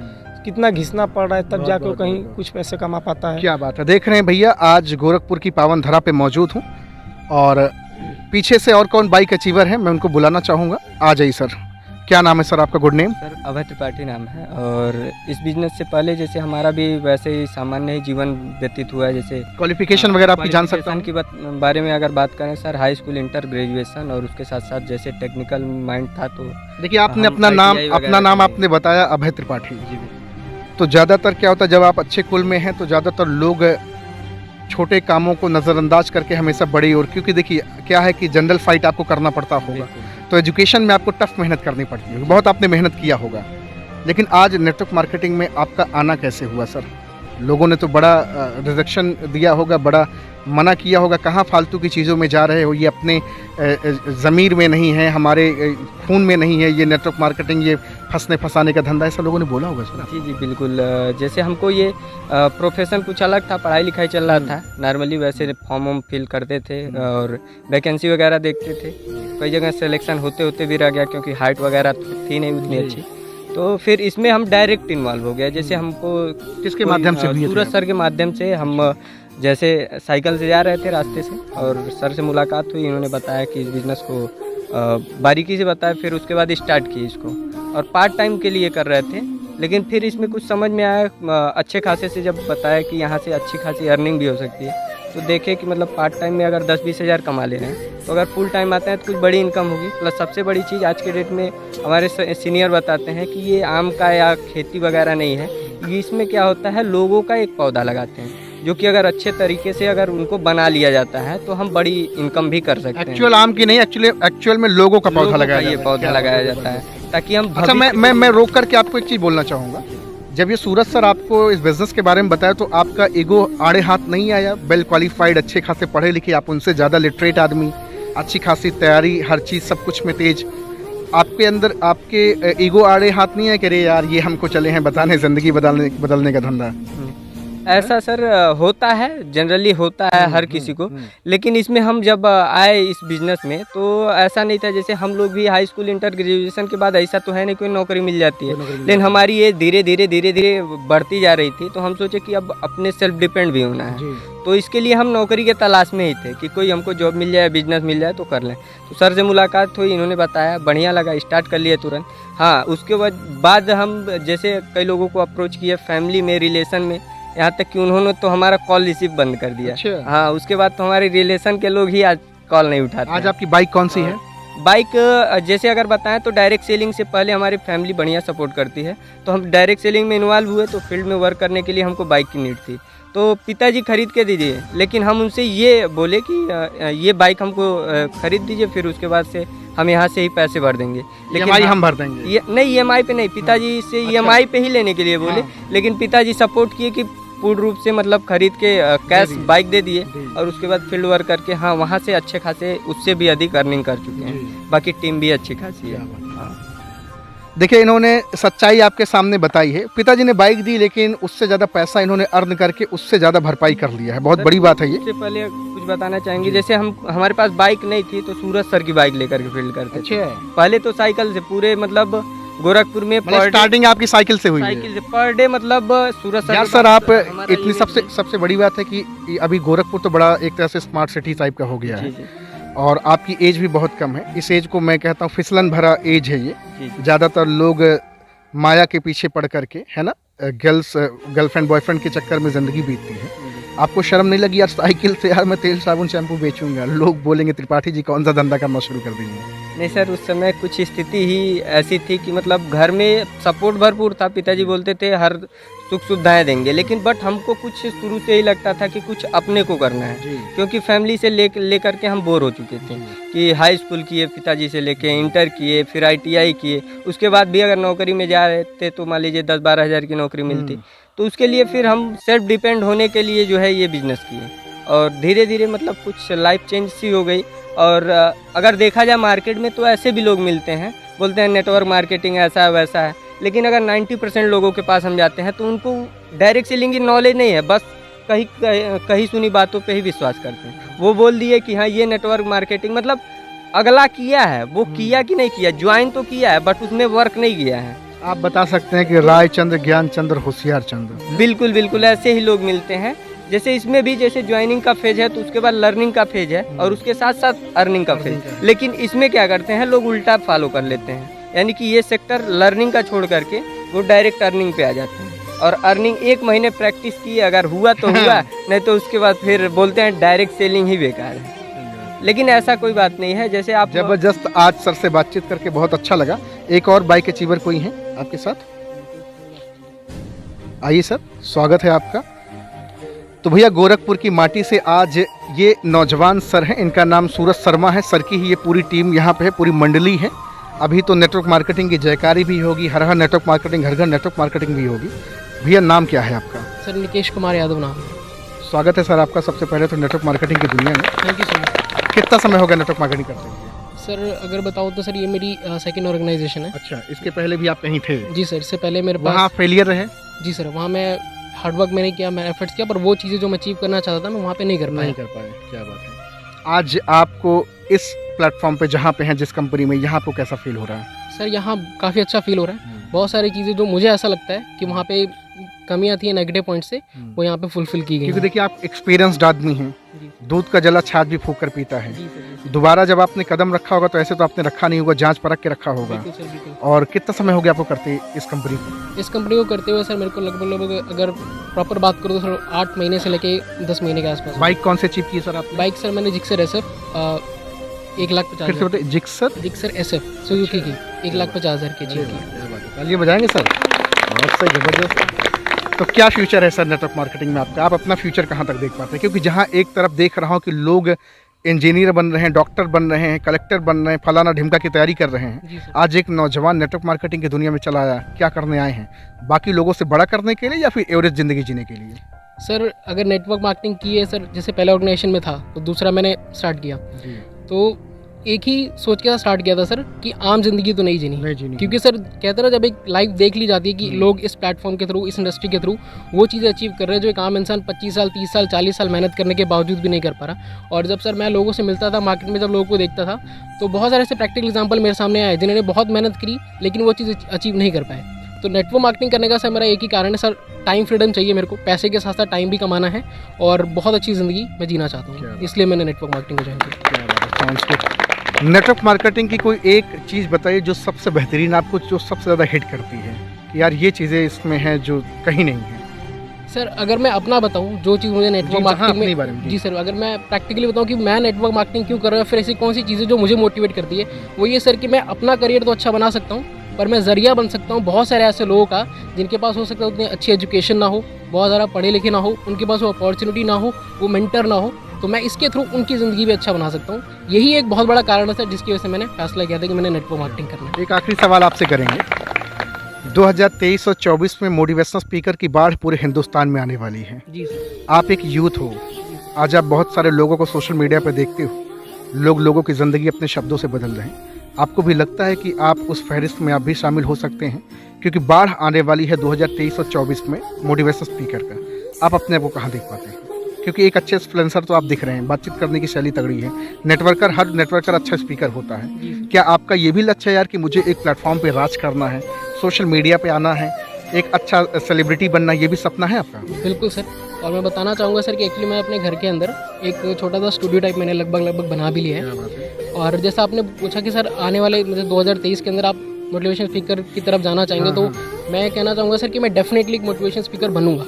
S3: कितना घिसना पड़ रहा है, तब जाकर कहीं कुछ पैसे कमा पाता है।
S1: क्या बात है। देख रहे हैं भैया, आज गोरखपुर की पावन धरा पे मौजूद हूँ और पीछे से और कौन बाइक अचीवर है मैं उनको बुलाना चाहूँगा। आ जाइए सर, क्या नाम है सर आपका? गुड नेम
S4: सर अभय त्रिपाठी नाम है। और इस बिजनेस से पहले जैसे हमारा भी वैसे ही सामान्य ही जीवन व्यतीत हुआ है। जैसे
S1: क्वालिफिकेशन वगैरह आपकी जान सकता हूँ?
S4: की बारे में अगर बात करें sir, high school inter graduation और उसके साथ साथ जैसे टेक्निकल माइंड था। तो
S1: देखिए आपने
S4: हम
S1: अपना
S4: ITI
S1: नाम
S4: वगैरह
S1: आपने बताया अभय त्रिपाठी।
S4: जी
S1: तो ज़्यादातर क्या होता है जब आप अच्छे कुल में हैं तो ज़्यादातर लोग छोटे कामों को नज़रअंदाज करके हमेशा बड़ी, और क्योंकि देखिए क्या है कि जनरल फाइट आपको करना पड़ता होगा, तो एजुकेशन में आपको टफ मेहनत करनी पड़ती है, बहुत आपने मेहनत किया होगा। लेकिन आज नेटवर्क मार्केटिंग में आपका आना कैसे हुआ सर? लोगों ने तो बड़ा रिजेक्शन दिया होगा, बड़ा मना किया होगा, कहाँ फालतू की चीज़ों में जा रहे हो, ये अपने ज़मीर में नहीं है, हमारे खून में नहीं है, ये नेटवर्क मार्केटिंग ये फंसने फंसाने का धंधा, ऐसा लोगों ने बोला होगा सर?
S4: जी बिल्कुल। जैसे हमको ये प्रोफेशन कुछ अलग था, पढ़ाई लिखाई चल रहा था नॉर्मली, वैसे फॉर्म वॉर्म फिल करते थे और वैकेंसी वगैरह देखते थे। कई जगह सिलेक्शन होते होते भी रह गया क्योंकि हाइट वगैरह थी नहीं उतनी अच्छी। तो फिर इसमें हम डायरेक्ट इन्वॉल्व हो गए। जैसे हमको
S1: किसके माध्यम से?
S4: सूरज सर के माध्यम से। हम जैसे साइकिल से जा रहे थे रास्ते से और सर से मुलाकात हुई, इन्होंने बताया कि इस बिज़नेस को बारीकी से बताया। फिर उसके बाद स्टार्ट किए इसको और पार्ट टाइम के लिए कर रहे थे। लेकिन फिर इसमें कुछ समझ में आया, अच्छे खासे से जब बताया कि यहाँ से अच्छी खासी अर्निंग भी हो सकती है, तो देखे कि मतलब पार्ट टाइम में अगर 10-20 हज़ार कमा ले रहे हैं तो अगर फुल टाइम आते हैं तो कुछ बड़ी इनकम होगी। प्लस सबसे बड़ी चीज़ आज के डेट में हमारे सीनियर बताते हैं कि ये आम का या खेती वगैरह नहीं है, ये इसमें क्या होता है, लोगों का एक पौधा लगाते हैं जो कि अगर अच्छे तरीके से अगर उनको बना लिया जाता है तो हम बड़ी इनकम भी कर सकते हैं।
S1: एक्चुअल आम की नहीं, एक्चुअल में लोगों का पौधा लगाया,
S4: ये पौधा लगाया जाता है ताकि हम
S1: अच्छा मैं रोक करके आपको एक चीज़ बोलना चाहूँगा। जब ये सूरज सर आपको इस बिज़नेस के बारे में बताया तो आपका ईगो आड़े हाथ नहीं आया? वेल क्वालिफाइड, अच्छे खासे पढ़े लिखे, आप उनसे ज़्यादा लिटरेट आदमी, अच्छी खासी तैयारी, हर चीज़ सब कुछ में तेज, आपके अंदर आपके ईगो आड़े हाथ नहीं है कि अरे यार ये हमको चले हैं बताने ज़िंदगी बदलने का धंधा?
S4: ऐसा सर होता है, जनरली होता है हर किसी को। लेकिन इसमें हम जब आए इस बिज़नेस में तो ऐसा नहीं था। जैसे हम लोग भी हाई स्कूल इंटर ग्रेजुएशन के बाद ऐसा तो है नहीं कोई नौकरी मिल जाती है, लेकिन हमारी ये धीरे धीरे बढ़ती जा रही थी। तो हम सोचे कि अब अपने सेल्फ डिपेंड भी होना है, तो इसके लिए हम नौकरी के तलाश में ही थे कि कोई हमको जॉब मिल जाए, बिजनेस मिल जाए तो कर लें। तो सर से मुलाकात हुई, इन्होंने बताया, बढ़िया लगा, स्टार्ट कर लिए तुरंत। हाँ, उसके बाद हम जैसे कई लोगों को अप्रोच किए फैमिली में, रिलेशन में, यहाँ तक कि उन्होंने तो हमारा कॉल रिसीव बंद कर दिया।
S1: अच्छा।
S4: हाँ, उसके बाद तो हमारे रिलेशन के लोग ही आज कॉल नहीं उठाते।
S1: आज आपकी बाइक कौन सी है?
S4: बाइक जैसे अगर बताएं तो डायरेक्ट सेलिंग से पहले हमारी फैमिली बढ़िया सपोर्ट करती है, तो हम डायरेक्ट सेलिंग में इन्वॉल्व हुए। तो फील्ड में वर्क करने के लिए हमको बाइक की नीड थी, तो पिताजी खरीद के दीजिए। लेकिन हम उनसे ये बोले कि ये बाइक हमको खरीद दीजिए, फिर उसके बाद से हम यहाँ से ही पैसे भर देंगे। लेकिन
S1: EMI हम भर देंगे?
S4: नहीं, EMI पे नहीं, पिताजी से EMI पे ही लेने के लिए बोले। लेकिन पिताजी सपोर्ट किए कि पूर्ण रूप से मतलब खरीद के कैश
S1: दे दिए।
S4: बाइक दे दिए और उसके बाद फील्ड वर्क करके हाँ वहाँ से अच्छे खासे उससे भी अधिक अर्निंग कर चुके हैं। बाकी टीम भी अच्छी खासी है। हाँ।
S1: देखिए इन्होंने सच्चाई आपके सामने बताई है। पिताजी ने बाइक दी लेकिन उससे ज़्यादा पैसा इन्होंने अर्न करके उससे ज़्यादा भरपाई कर लिया है। बहुत बड़ी बात है ये।
S4: सबसे पहले कुछ बताना चाहेंगे, जैसे हमारे पास बाइक नहीं थी तो सूरज सर की बाइक लेकर के फील्ड करते थे। पहले तो साइकिल से पूरे मतलब गोरखपुर में
S1: स्टार्टिंग आपकी साइकिल से हुई है।
S4: साइकिल से पर डे मतलब सूरज
S1: यार सर आप इतनी सबसे बड़ी बात है कि अभी गोरखपुर तो बड़ा एक तरह से स्मार्ट सिटी टाइप का हो गया है और आपकी एज भी बहुत कम है। इस एज को मैं कहता हूँ फिसलन भरा एज है ये। ज़्यादातर लोग माया के पीछे पड़ करके है ना, गर्लफ्रेंड बॉयफ्रेंड के चक्कर में ज़िंदगी बीतती है। आपको शर्म नहीं लगी यार साइकिल से यार मैं तेल साबुन शैम्पू बेचूंगा, लोग बोलेंगे त्रिपाठी जी कौन सा धंधा करना शुरू कर देंगे?
S4: नहीं सर, उस समय कुछ स्थिति ही ऐसी थी कि मतलब घर में सपोर्ट भरपूर था। पिताजी बोलते थे हर सुख सुविधाएं देंगे, लेकिन बट हमको कुछ शुरू से ही लगता था कि कुछ अपने को करना है, क्योंकि फैमिली से लेकर के हम बोर हो चुके थे कि हाई स्कूल किए पिताजी से लेके, इंटर किए, फिर ITI किए, उसके बाद भी अगर नौकरी में जा रहे थे तो मान लीजिए 10-12 हज़ार की नौकरी मिलती, तो उसके लिए फिर हम सेल्फ डिपेंड होने के लिए जो है ये बिज़नेस किए और धीरे धीरे मतलब कुछ लाइफ चेंज सी हो गई। और अगर देखा जाए मार्केट में तो ऐसे भी लोग मिलते हैं, बोलते हैं नेटवर्क मार्केटिंग ऐसा है वैसा है, लेकिन अगर 90% लोगों के पास हम जाते हैं तो उनको डायरेक्ट सेलिंग की नॉलेज नहीं है, बस कहीं सुनी बातों पे ही विश्वास करते हैं। वो बोल दिए कि हाँ ये नेटवर्क मार्केटिंग, मतलब अगला किया है, वो किया कि नहीं किया, ज्वाइन तो किया है बट उसमें वर्क नहीं किया है।
S1: आप बता सकते हैं कि रायचंद्र, ज्ञानचंद्र, होशियार चंद्र,
S4: बिल्कुल बिल्कुल ऐसे ही लोग मिलते हैं। जैसे इसमें भी जैसे ज्वाइनिंग का फेज है तो उसके बाद लर्निंग का फेज है और उसके साथ साथ अर्निंग का फेज, लेकिन इसमें क्या करते हैं लोग उल्टा फॉलो कर लेते हैं, यानी कि ये सेक्टर लर्निंग का छोड़ करके वो डायरेक्ट अर्निंग पे आ जाते हैं और अर्निंग 1 महीने प्रैक्टिस की, अगर हुआ तो हुआ, नहीं तो उसके बाद फिर बोलते हैं डायरेक्ट सेलिंग ही बेकार है। लेकिन ऐसा कोई बात नहीं है। जैसे आप
S1: जबरदस्त, आज सर से बातचीत करके बहुत अच्छा लगा। एक और बाइक अचीवर कोई है आपके साथ? आइए सर, स्वागत है आपका। तो भैया गोरखपुर की माटी से आज ये नौजवान सर हैं, इनका नाम सूरज शर्मा है। सर की ही ये पूरी टीम यहाँ पे है, पूरी मंडली है। अभी तो नेटवर्क मार्केटिंग की जयकारी भी होगी, हर हर नेटवर्क मार्केटिंग, घर घर नेटवर्क मार्केटिंग भी होगी। भैया नाम क्या है आपका?
S6: सर निकेश कुमार यादव नाम।
S1: स्वागत है सर आपका सबसे पहले तो नेटवर्क मार्केटिंग की दुनिया में।
S6: Thank you so much.
S1: कितना समय हो गया नेटवर्क मार्केटिंग करते हुए?
S6: सर अगर बताऊँ तो सर ये मेरी सेकंड ऑर्गेनाइजेशन है।
S1: अच्छा, इसके पहले भी आप कहीं थे?
S6: जी सर, इससे पहले मेरे
S1: वहाँ
S6: पास
S1: फेलियर रहे?
S6: जी सर, वहाँ मैं हार्डवर्क मैंने किया, मैं एफर्ट्स किया, पर वो चीज़ें जो मैं अचीव करना चाहता था मैं वहाँ पे नहीं कर पाया।
S1: क्या बात है। आज आपको इस प्लेटफॉर्म पे जहाँ पे हैं, जिस कंपनी में, यहाँ आपको कैसा फील हो रहा है?
S6: सर यहाँ काफ़ी अच्छा फील हो रहा है। बहुत सारी चीज़ें जो मुझे ऐसा लगता है कि वहाँ पे कमियाँ थी नेगेटिव पॉइंट से, वो यहाँ पे फुलफिल की गई
S1: क्योंकि
S6: हैं।
S1: देखिए आप एक्सपीरियंस्ड आदमी हैं,
S6: जी।
S1: दूध का जला छाछ भी फूंक कर पीता है।
S6: जी सर, जी सर।
S1: दोबारा जब आपने कदम रखा होगा तो ऐसे तो आपने रखा नहीं होगा, जांच परख के रखा होगा।
S6: बिल्कुल सर, बिल्कुल।
S1: और कितना समय हो गया आपको करते इस कंपनी को?
S6: इस कंपनी को करते हुए सर मेरे को लगभग अगर प्रॉपर बात करूँ तो सर 8 महीने से लेके 10 महीने के आसपास।
S1: बाइक कौन से चिप की सर आपने?
S6: बाइक सर मैंने जिक्सर SF 1,50,000।
S1: फिर से बताइए।
S6: जिक्सर SF सुजुकी की 1,50,000 की चीज की।
S1: तालियां बजाएंगे सर, बहुत सही, जबरदस्त। तो क्या फ्यूचर है सर नेटवर्क मार्केटिंग में आपका? आप अपना फ्यूचर कहाँ तक देख पाते हैं? क्योंकि जहाँ एक तरफ देख रहा हूँ कि लोग इंजीनियर बन रहे हैं, डॉक्टर बन रहे हैं, कलेक्टर बन रहे हैं, फलाना ढिमका की तैयारी कर रहे हैं,
S6: जी सर।
S1: आज एक नौजवान नेटवर्क मार्केटिंग की दुनिया में चला आया, क्या करने आए हैं? बाकी लोगों से बड़ा करने के लिए या फिर एवरेज ज़िंदगी जीने के लिए?
S6: सर अगर नेटवर्क मार्केटिंग की है सर, जैसे पहले ऑर्गेनाइजेशन में था तो दूसरा मैंने स्टार्ट किया, तो एक ही सोच के स्टार्ट किया था सर कि आम जिंदगी तो नहीं जीनी, क्योंकि सर कहते ना जब एक लाइफ देख ली जाती है कि लोग इस प्लेटफॉर्म के थ्रू, इस इंडस्ट्री के थ्रू वो चीज़ें अचीव कर रहे हैं जो एक आम इंसान 25 साल 30 साल 40 साल मेहनत करने के बावजूद भी नहीं कर पा रहा। और जब सर मैं लोगों से मिलता था मार्केट में, जब लोगों को देखता था तो बहुत सारे ऐसे प्रैक्टिकल एग्जाम्पल मेरे सामने आए जिन्होंने बहुत मेहनत करी लेकिन वो चीज़ अचीव नहीं कर पाए। तो नेटवर्क मार्केटिंग करने का सर मेरा एक ही कारण है सर, टाइम फ्रीडम चाहिए मेरे को, पैसे के साथ साथ टाइम भी कमाना है और बहुत अच्छी ज़िंदगी मैं जीना चाहता हूँ, इसलिए मैंने नेटवर्क मार्केटिंग को ज्वाइन किया।
S1: नेटवर्क मार्केटिंग की कोई एक चीज़ बताइए जो सबसे बेहतरीन आपको, जो सबसे ज़्यादा हिट करती है कि यार ये चीज़ें इसमें हैं जो कहीं नहीं है?
S6: सर अगर मैं अपना बताऊं जो चीज़ मुझे नेटवर्क मार्केटिंग में, जी सर, अगर मैं प्रैक्टिकली बताऊं कि मैं नेटवर्क मार्केटिंग क्यों कर रहा हूँ, फिर ऐसी कौन सी चीज़ें जो मुझे मोटिवेट करती है, वो ये सर कि मैं अपना करियर तो अच्छा बना सकता हूँ पर मैं ज़रिया बन सकता हूँ बहुत सारे ऐसे लोगों का जिनके पास हो सकता है उतनी अच्छी एजुकेशन ना हो, बहुत ज़्यादा पढ़े लिखे ना हो, उनके पास वो अपॉर्चुनिटी ना हो, वो मेंटर ना हो, तो मैं इसके थ्रू उनकी ज़िंदगी भी अच्छा बना सकता हूँ। यही एक बहुत बड़ा कारण है सर जिसकी वजह से मैंने फैसला किया था कि मैंने नेटवर्क मार्केटिंग करना है।
S1: एक आखिरी सवाल आपसे करेंगे, 2023 और 24 में मोटिवेशनल स्पीकर की बाढ़ पूरे हिंदुस्तान में आने वाली है।
S6: जी सर।
S1: आप एक यूथ हो, आज आप बहुत सारे लोगों को सोशल मीडिया पर देखते हो, लोगों की ज़िंदगी अपने शब्दों से बदल रहे हैं। आपको भी लगता है कि आप उस फहरिस्त में आप भी शामिल हो सकते हैं, क्योंकि बाढ़ आने वाली है 2023 और 24 में मोटिवेशनल स्पीकर का। आप अपने आप को कहाँ देख पाते हैं? क्योंकि एक अच्छे इन्फ्लुएंसर तो आप दिख रहे हैं, बातचीत करने की शैली तगड़ी है, नेटवर्कर, हर नेटवर्कर अच्छा स्पीकर होता है। क्या आपका ये भी लक्ष्य है यार कि मुझे एक प्लेटफॉर्म पे राज करना है, सोशल मीडिया पे आना है, एक अच्छा सेलिब्रिटी बनना, ये भी सपना है आपका?
S6: बिल्कुल सर। और मैं बताना चाहूँगा सर कि एक्चुअली मैं अपने घर के अंदर एक छोटा सा स्टूडियो टाइप मैंने लगभग बना भी लिया है। और जैसा आपने पूछा कि सर आने वाले मतलब 2023 के अंदर आप मोटिवेशन स्पीकर की तरफ जाना चाहेंगे, तो मैं कहना चाहूँगा सर कि मैं डेफिनेटली एक मोटिवेशन स्पीकर बनूंगा,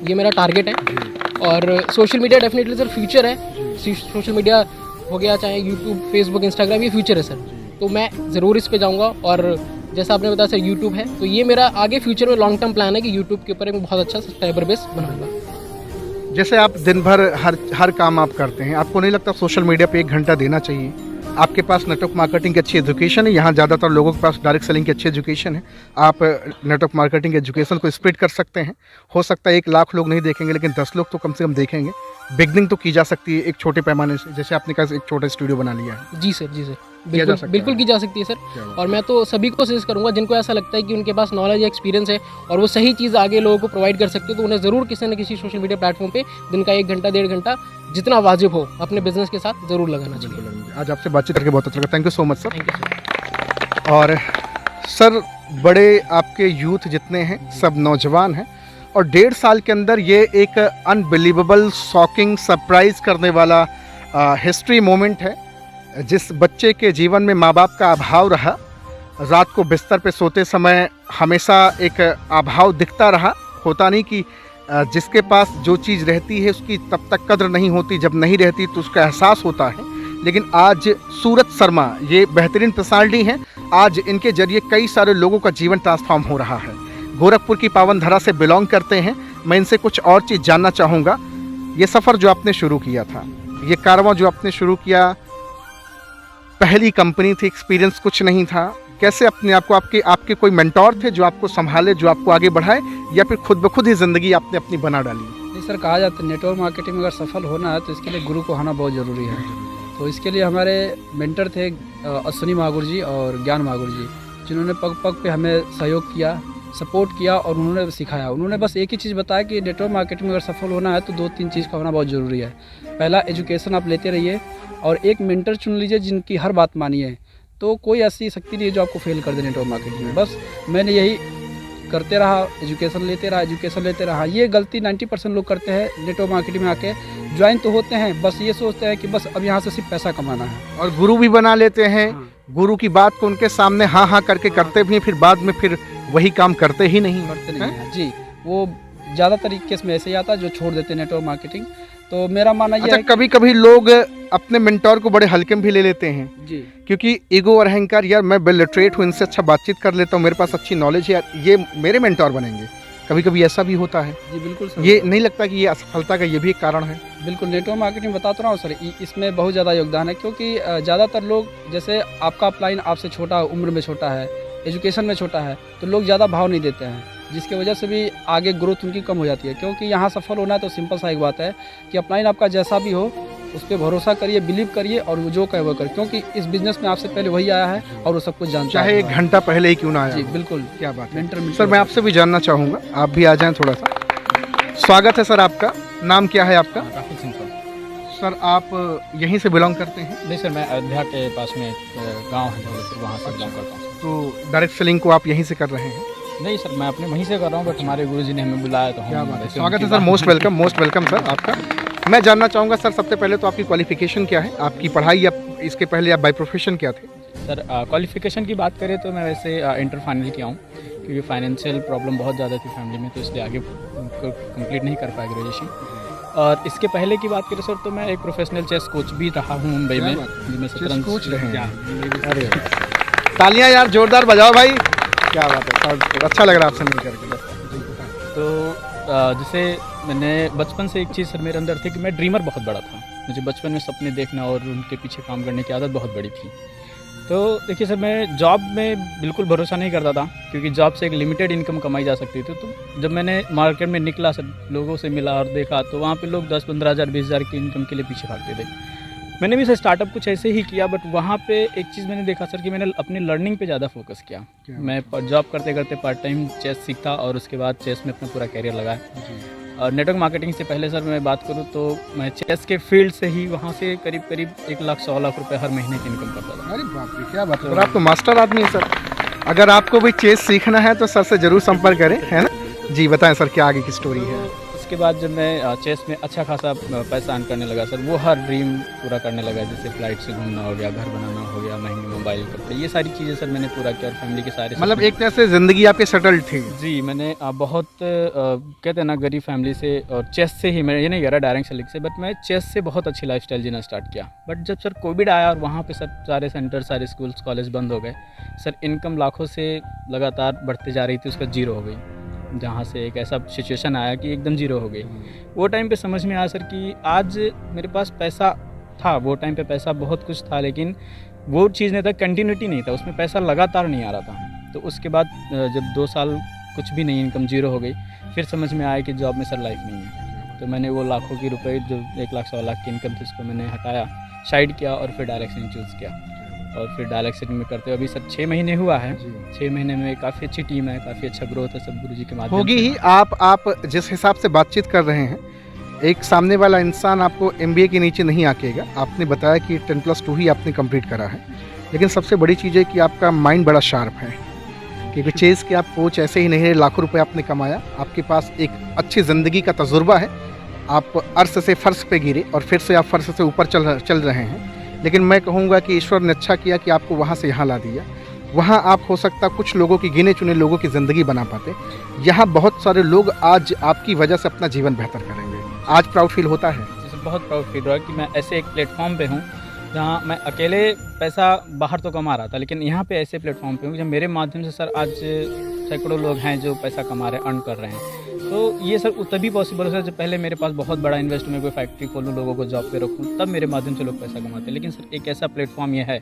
S6: ये मेरा टारगेट है। और social media definitely sir future है। सोशल मीडिया हो गया, चाहे यूट्यूब, फेसबुक, इंस्टाग्राम, ये फ्यूचर है सर। तो मैं ज़रूर इस पे जाऊँगा। और जैसा आपने बताया सर यूट्यूब है, तो ये मेरा आगे फ्यूचर में लॉन्ग टर्म प्लान है कि यूट्यूब के ऊपर एक बहुत अच्छा सब्सक्राइबर बेस बनाऊंगा।
S1: जैसे आप दिन भर हर काम आप करते हैं, आपको नहीं लगता सोशल मीडिया पे 1 घंटा देना चाहिए? आपके पास नेटवर्क मार्केटिंग की अच्छी एजुकेशन है, यहाँ ज़्यादातर लोगों के पास डायरेक्ट सेलिंग की अच्छी एजुकेशन है। आप नेटवर्क मार्केटिंग के एजुकेशन को स्प्रेड कर सकते हैं। हो सकता है 1 लाख लोग नहीं देखेंगे, लेकिन 10 लोग तो कम से कम देखेंगे। बिगनिंग तो की जा सकती है एक छोटे पैमाने से, जैसे आपने कहा एक छोटा स्टूडियो बना लिया है।
S6: जी सर, जी सर,
S1: किया जा
S6: बिल्कुल
S1: सकता
S6: बिल्कुल
S1: है।
S6: की जा सकती है सर। और मैं तो सभी को सजेस्ट करूंगा जिनको ऐसा लगता है कि उनके पास नॉलेज या एक्सपीरियंस है और वो सही चीज़ आगे लोगों को प्रोवाइड कर सकते हो, तो उन्हें ज़रूर किसी न किसी सोशल मीडिया प्लेटफॉर्म पे दिन का 1 घंटा 1.5 घंटा जितना वाजिब हो अपने बिजनेस के साथ ज़रूर लगाना चाहिए।
S1: आज आपसे बातचीत करके बहुत अच्छा लगा। Thank you so much sir.
S6: Thank you sir.
S1: और सर, बड़े आपके यूथ जितने हैं सब नौजवान हैं, और 1.5 साल के अंदर ये एक अनबिलीवेबल, शॉकिंग, सरप्राइज करने वाला हिस्ट्री मोमेंट है। जिस बच्चे के जीवन में माँ बाप का अभाव रहा, रात को बिस्तर पे सोते समय हमेशा एक अभाव दिखता रहा। होता नहीं कि जिसके पास जो चीज़ रहती है उसकी तब तक कद्र नहीं होती, जब नहीं रहती तो उसका एहसास होता है। लेकिन आज सूरज शर्मा ये बेहतरीन पर्सनालिटी हैं। आज इनके जरिए कई सारे लोगों का जीवन ट्रांसफॉर्म हो रहा है। गोरखपुर की पावन धरा से बिलोंग करते हैं। मैं इनसे कुछ और चीज़ जानना चाहूँगा। ये सफ़र जो आपने शुरू किया था, ये कारवां जो आपने शुरू किया, पहली कंपनी थी, एक्सपीरियंस कुछ नहीं था, कैसे अपने आप को, आपके कोई मेंटोर थे जो आपको संभाले, जो आपको आगे बढ़ाए, या फिर खुद ब खुद ही ज़िंदगी आपने अपनी बना डाली?
S5: नहीं सर, कहा जाता है नेटवर्क मार्केटिंग में अगर सफल होना है तो इसके लिए गुरु को होना बहुत ज़रूरी है। तो इसके लिए हमारे मेंटर थे अश्विनी महागुर जी और ज्ञान महागुर जी, जिन्होंने पग पग पे हमें सहयोग किया, सपोर्ट किया और उन्होंने सिखाया। उन्होंने बस एक ही चीज़ बताया कि नेटवर्क मार्केटिंग में अगर सफल होना है तो 2-3 चीज़ का होना बहुत ज़रूरी है। पहला, एजुकेशन आप लेते रहिए, और एक मेंटर चुन लीजिए जिनकी हर बात मानिए। तो कोई ऐसी शक्ति नहीं है जो आपको फेल कर दे नेटवर्क मार्केटिंग में। बस मैंने यही करते रहा, एजुकेशन लेते रहा। ये गलती 90% लोग करते हैं। नेटवर्क मार्केटिंग में आके ज्वाइन तो होते हैं, बस ये सोचते हैं कि बस अब यहाँ से सिर्फ पैसा कमाना है,
S1: और गुरु भी बना लेते हैं। गुरु की बात को उनके सामने हाँ हाँ करके करते भी हैं, फिर बाद में फिर वही काम करते ही नहीं
S5: हैं। जी, वो ज़्यादातर केस में ऐसे ही आता है जो छोड़ देते हैं नेटवर्क मार्केटिंग। तो मेरा मानना ये है
S1: कभी कभी लोग अपने मेंटोर को बड़े हल्के में भी ले लेते हैं
S5: जी,
S1: क्योंकि ईगो और अहंकार, यार मैं वेल लिटरेट हूँ, इनसे अच्छा बातचीत कर लेता हूँ, मेरे पास अच्छी नॉलेज है, यार ये मेरे मेंटोर बनेंगे। कभी कभी ऐसा भी होता है।
S5: जी बिल्कुल सर।
S1: ये नहीं लगता कि ये असफलता का ये भी एक कारण है?
S5: बिल्कुल, नेटवर्क मार्केटिंग बताता रहा हूँ सर, इसमें बहुत ज़्यादा योगदान है। क्योंकि ज़्यादातर लोग, जैसे आपका अपलाइन आपसे छोटा, उम्र में छोटा है, एजुकेशन में छोटा है, तो लोग ज़्यादा भाव नहीं देते हैं, जिसकी वजह से भी आगे ग्रोथ उनकी कम हो जाती है। क्योंकि यहाँ सफल होना है तो सिंपल सा एक बात है कि अपलाइन आपका जैसा भी हो उस पर भरोसा करिए, बिलीव करिए, और वो जो कहे वो करिए। क्योंकि इस बिजनेस में आपसे पहले वही आया है और वो सब कुछ जानता है,
S1: चाहे 1 घंटा पहले ही क्यों ना आया।
S5: जी बिल्कुल।
S1: क्या बात है
S5: मेंटर
S1: सर, मैं आपसे भी जानना चाहूँगा, आप भी आ जाएं थोड़ा सा। स्वागत है सर आपका। नाम क्या है आपका?
S7: राहुल सिंह सर।
S1: सर, आप यहीं से बिलोंग करते हैं?
S7: नहीं सर, मैं अयोध्या के पास में गांव है जबलपुर, वहाँ से बिलोंग करता हूँ।
S1: तो डायरेक्ट सेलिंग को आप यहीं से कर रहे हैं?
S7: नहीं सर, मैं अपने वहीं से कर रहा हूँ, बट हमारे गुरुजी ने हमें बुलाया तो
S1: क्या
S7: हम
S1: बात है,
S7: वैसे
S1: स्वागत है
S7: उनकी
S1: सर,
S7: बात-
S1: मोस्ट वेलकम सर आपका। मैं जानना चाहूँगा सर, सबसे पहले तो आपकी क्वालिफिकेशन क्या है, आपकी पढ़ाई, या इसके पहले आप बाय प्रोफेशन क्या थे?
S7: सर, क्वालिफिकेशन की बात करें तो मैं वैसे इंटर फाइनल किया हूँ, क्योंकि फाइनेंशियल प्रॉब्लम बहुत ज़्यादा थी फैमिली में, तो इसलिए आगे कंप्लीट नहीं कर पाया ग्रेजुएशन। और इसके पहले की बात करें सर, तो मैं एक प्रोफेशनल चेस कोच भी रहा हूँ मुंबई में, जिसमें शतरंज
S1: कोच रहे हैं?
S7: हैं।
S1: अरे तालियां यार जोरदार बजाओ भाई, क्या बात है, अच्छा लग रहा है आपसे मिल करके।
S7: तो जैसे मैंने बचपन से एक चीज़ सर मेरे अंदर थी कि मैं ड्रीमर बहुत बड़ा था। मुझे बचपन में सपने देखना और उनके पीछे काम करने की आदत बहुत बड़ी थी। तो देखिए सर, मैं जॉब में बिल्कुल भरोसा नहीं करता था, क्योंकि जॉब से एक लिमिटेड इनकम कमाई जा सकती थी। तो जब मैंने मार्केट में निकला सर, लोगों से मिला और देखा, तो वहाँ पे लोग 10-15 हज़ार 20 हज़ार की इनकम के लिए पीछे भागते थे। मैंने भी सर स्टार्टअप कुछ ऐसे ही किया, बट वहाँ पे एक चीज़ मैंने देखा सर कि मैंने अपनी लर्निंग पे ज़्यादा फोकस किया। मैं जॉब करते करते पार्ट टाइम चेस सीखा और उसके बाद चेस में अपना पूरा करियर लगाया। और नेटवर्क मार्केटिंग से पहले सर मैं बात करूँ तो मैं चेस के फील्ड से ही वहाँ से करीब 1 लाख 100 लाख रुपए हर महीने की इनकम करता था।
S1: अरे बाप रे, क्या बात है सर, आप तो मास्टर आदमी हैं सर। अगर आपको भी चेस सीखना है तो सर से जरूर संपर्क करें, है ना जी। बताएं सर, क्या आगे की स्टोरी है?
S7: उसके बाद जब मैं चेस में अच्छा खासा पैसा अर्न करने लगा सर, वो हर ड्रीम पूरा करने लगा, जैसे फ्लाइट से घूमना हो गया, घर बनाना हो गया, महंगे मोबाइल, कपड़े, ये सारी चीज़ें सर मैंने पूरा किया और फैमिली के सारे
S1: मतलब एक तरह से ज़िंदगी आपकी सेटल्ड थी।
S7: जी। मैंने बहुत कहते हैं ना गरीब फैमिली से और चेस से ही, मैं ये नहीं कह रहा डायरेक्ट सेलिंग से, बट मैं चेस से बहुत अच्छी लाइफस्टाइल जीना स्टार्ट किया। बट जब सर कोविड आया और वहाँ पे सर सारे सेंटर, सारे स्कूल्स, कॉलेज बंद हो गए सर, इनकम लाखों से लगातार बढ़ते जा रही थी, उसका जीरो हो गई। जहाँ से एक ऐसा सिचुएशन आया कि एकदम जीरो हो गई। वो टाइम पे समझ में आया सर कि आज मेरे पास पैसा था, वो टाइम पे पैसा बहुत कुछ था, लेकिन वो चीज़ नहीं था, कंटिन्यूटी नहीं था, उसमें पैसा लगातार नहीं आ रहा था। तो उसके बाद जब 2 साल कुछ भी नहीं, इनकम जीरो हो गई, फिर समझ में आया कि जॉब में सर लाइफ नहीं है। तो मैंने वो लाखों की रुपए, जो 1 लाख 100 लाख की इनकम थी, उसको मैंने हटाया, साइड किया और फिर डायरेक्ट सेलिंग चूज़ किया। और फिर डायरेक्ट सेलिंग में करते हुए अभी सर 6 महीने हुआ है। 6 महीने में काफ़ी अच्छी टीम है, काफ़ी अच्छा ग्रोथ है, सब गुरुजी के माध्यम
S1: होगी
S7: से।
S1: ही। आप जिस हिसाब से बातचीत कर रहे हैं, एक सामने वाला इंसान आपको MBA के नीचे नहीं आकेगा। आपने बताया कि 10+2 ही आपने कंप्लीट करा है, लेकिन सबसे बड़ी चीज़ है कि आपका माइंड बड़ा शार्प है, क्योंकि चेस के आप कोच ऐसे ही नहीं है। लाखों रुपए आपने कमाया, आपके पास एक अच्छी ज़िंदगी का तजुर्बा है। आप अर्श से फर्श पे गिरे और फिर से आप फर्श से ऊपर चल रहे हैं। लेकिन मैं कहूँगा कि ईश्वर ने अच्छा किया कि आपको वहाँ से यहाँ ला दिया। वहाँ आप हो सकता कुछ लोगों की, गिने चुने लोगों की ज़िंदगी बना पाते। यहाँ बहुत सारे लोग आज आपकी वजह से अपना जीवन बेहतर करेंगे। आज प्राउड फील होता है?
S7: जैसे बहुत प्राउड फील रहा कि मैं ऐसे एक प्लेटफॉर्म पे हूँ जहाँ मैं अकेले पैसा बाहर तो कमा रहा था, लेकिन यहाँ पे ऐसे प्लेटफॉर्म पे हूँ जब मेरे माध्यम से सर आज सैकड़ों लोग हैं जो पैसा कमा रहे हैं, अर्न कर रहे हैं। तो ये सर तभी पॉसिबल है जब पहले मेरे पास बहुत बड़ा इन्वेस्ट, मैं कोई फैक्ट्री खोलूँ, लोगों को जॉब पे रखूँ, तब मेरे माध्यम से लोग पैसा कमाते हैं। लेकिन सर एक ऐसा प्लेटफॉर्म ये है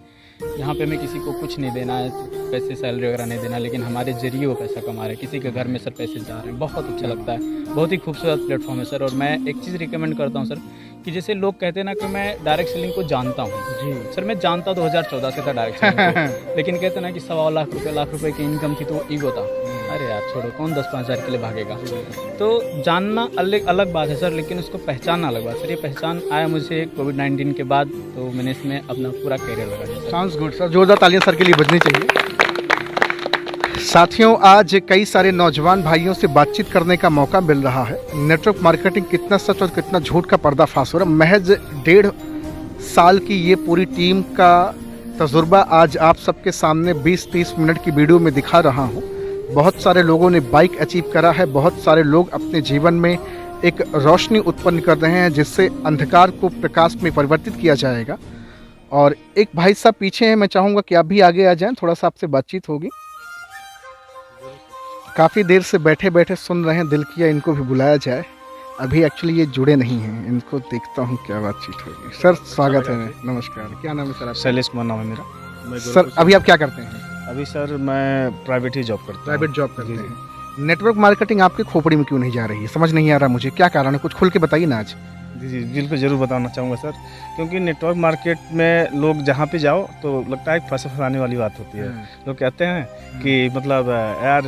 S7: यहाँ पे हमें किसी को कुछ नहीं देना है, पैसे सैलरी वगैरह नहीं देना, लेकिन हमारे जरिए वो पैसा कमा रहे हैं, किसी के घर में सर पैसे जा रहे हैं। बहुत अच्छा लगता है, बहुत ही खूबसूरत प्लेटफॉर्म है सर। और मैं एक चीज़ रिकमेंड करता हूँ सर कि जैसे लोग कहते हैं ना कि मैं डायरेक्ट सेलिंग को जानता हूँ। जी सर, मैं जानता 2014 से था डायरेक्ट सेलिंग को, लेकिन कहते हैं ना कि 1.25 लाख रुपए की इनकम थी, तो वो ईगो था। अरे यार छोड़ो, कौन 10-5 हज़ार के लिए भागेगा। तो जानना अलग बात है सर, लेकिन उसको पहचानना अलग बात। सर ये पहचान आया मुझे कोविड-19 के बाद, तो मैंने इसमें अपना पूरा करियर लगा दिया।
S1: साउंड्स गुड सर, जोरदार तालियां सर के लिए बजनी चाहिए। साथियों, आज कई सारे नौजवान भाइयों से बातचीत करने का मौका मिल रहा है। नेटवर्क मार्केटिंग कितना सच और कितना झूठ का पर्दाफाश हो रहा है। महज 1.5 साल की ये पूरी टीम का तजुर्बा आज आप सबके सामने 20-30 मिनट की वीडियो में दिखा रहा हूँ। बहुत सारे लोगों ने बाइक अचीव करा है, बहुत सारे लोग अपने जीवन में एक रोशनी उत्पन्न कर रहे हैं जिससे अंधकार को प्रकाश में परिवर्तित किया जाएगा। और एक भाई साहब पीछे हैं, मैं चाहूँगा कि आप भी आगे आ जाएं, थोड़ा सा आपसे बातचीत होगी। काफ़ी देर से बैठे बैठे सुन रहे हैं, दिल किया इनको भी बुलाया जाए। अभी एक्चुअली ये जुड़े नहीं हैं, इनको देखता हूँ क्या बातचीत होगी। सर स्वागत है, नमस्कार। क्या नाम है सर आपका?
S8: शैलेश कुमार नाम है मेरा।
S1: सर अभी आप क्या करते हैं?
S8: अभी सर मैं प्राइवेट ही जॉब करता हूँ।
S1: प्राइवेट जॉब करते हैं। नेटवर्क मार्केटिंग आपके खोपड़ी में क्यों नहीं जा रही है, समझ नहीं आ रहा मुझे, क्या कारण है? कुछ खुल के बताइए ना आज।
S8: जी बिल्कुल ज़रूर बताना चाहूँगा सर, क्योंकि नेटवर्क मार्केट में लोग जहाँ पे जाओ तो लगता है फंसाने वाली बात होती है। लोग कहते हैं कि मतलब यार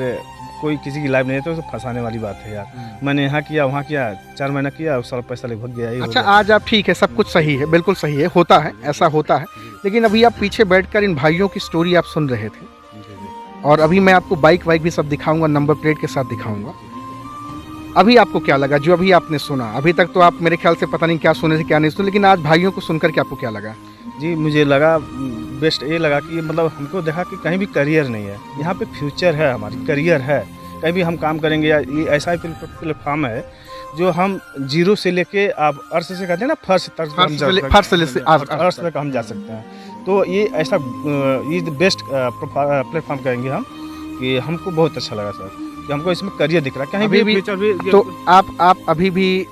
S8: कोई किसी की लाइफ नहीं है तो फंसाने वाली बात है यार। मैंने यहाँ किया, वहाँ किया, 4 महीना किया, सारा पैसा ले भाग गया।
S1: अच्छा, आज आप ठीक है, सब कुछ सही है, बिल्कुल सही है, होता है, ऐसा होता है। लेकिन अभी आप पीछे बैठकर इन भाइयों की स्टोरी आप सुन रहे थे, और अभी मैं आपको बाइक वाइक भी सब दिखाऊंगा, नंबर प्लेट के साथ दिखाऊंगा। अभी आपको क्या लगा जो अभी आपने सुना? अभी तक तो आप मेरे ख्याल से पता नहीं क्या सुने थे क्या नहीं सुने, लेकिन आज भाइयों को सुनकर के आपको क्या लगा?
S8: जी मुझे लगा बेस्ट ये लगा कि मतलब हमको देखा कि कहीं भी करियर नहीं है, यहाँ पे फ्यूचर है, हमारी करियर है, कहीं भी हम काम करेंगे। या ये ऐसा ही प्लेटफॉर्म है जो हम जीरो से लेके आप अर्श से कहते हैं ना, फर्श तक हम जा सकते हैं। तो ये ऐसा ये बेस्ट प्लेटफॉर्म कहेंगे हम, कि हमको बहुत अच्छा लगा सर कि हमको इसमें करियर दिख रहा है, कहीं भी फ्यूचर भी।
S1: तो आप अभी भी